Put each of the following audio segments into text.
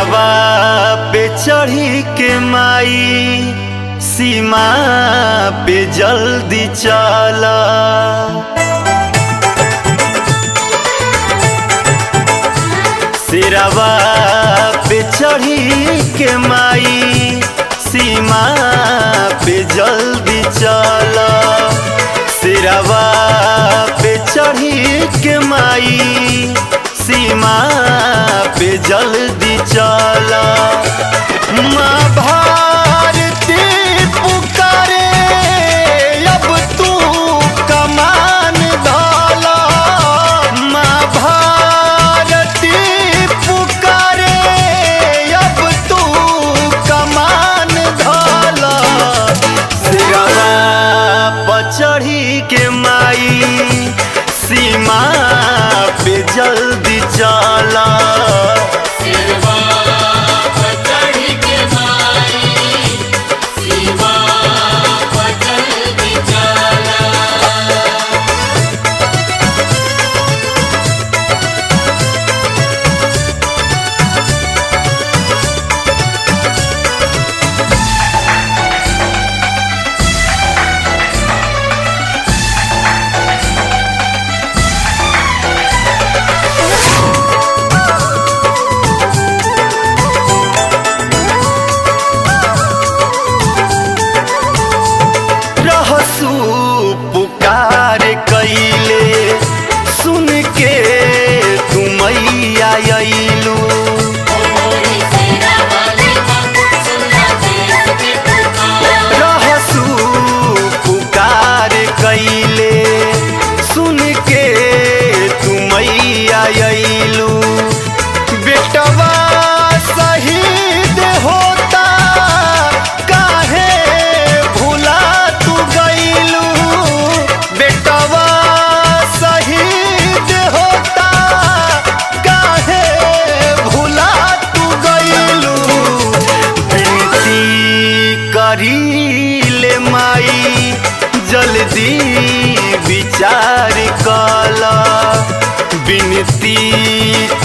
सिरवा पे चढ़ी के माई सीमा पे जल्दी चला। सिरवा पे चढ़ी के माई सीमा पे जल्दी चला। सिरवा पे चढ़ी के माई सीमा पे जल्दी चला। माँ भारती पुकारे अब तू कमान धाला। माँ भारती पुकारे अब तू कमान धाला। सिरवा पर चढ़ी के माई सीमा पे जल्दी चला। पुकार कैले सुन के तुमैया अइलू। रहसू पुकार कैले सुन के तुमैया अइलू। बेटवा शहीद होता काहे भुला तू गइलू। बेटवा शहीद होता काहे भुला तू गइलू। विनती करीले माई जल्दी विचार कला। विनती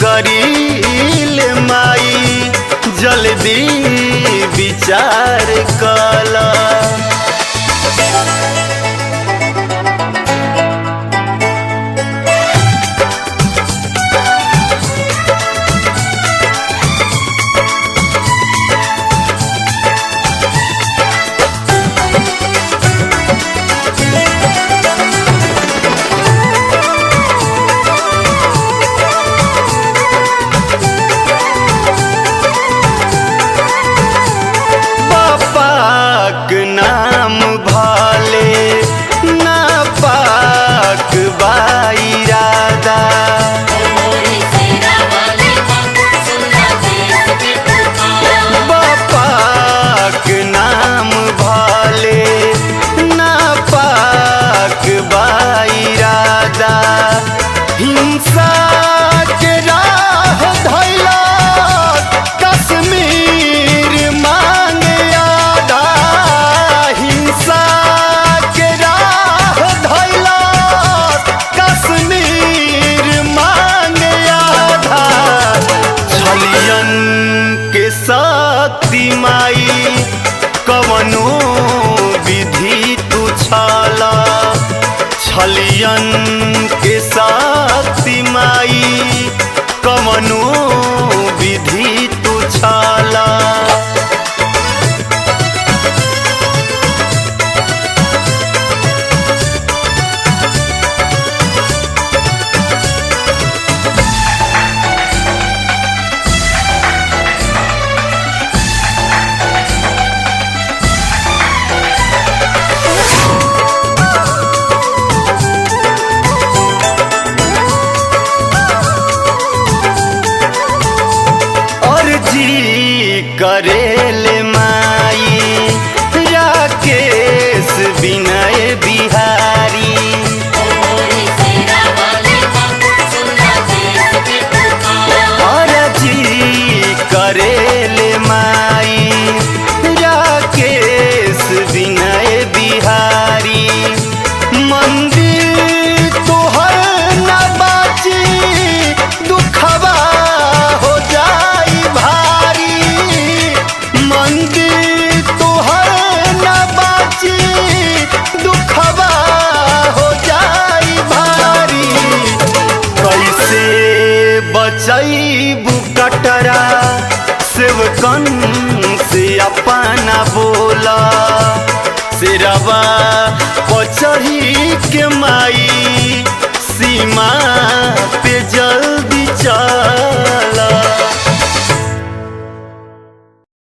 करीले माई जल्दी विचार कला। नाम भाले ना पाक बाइरादा। बापाक नाम भाले ना पाक बाइरादा। हिंसा के राह धैला कश्मीर मांगे आधा। हिंसा के राह धैला कश्मीर मांगे आधा। छलियन के शक्ति माई कवनो विधि तू छला। छलियन के शक्ति माई कवनो विधि तू छला। मचैबू कटरा सेवकन से अपना बोला सिरवा पचही के माई सीमा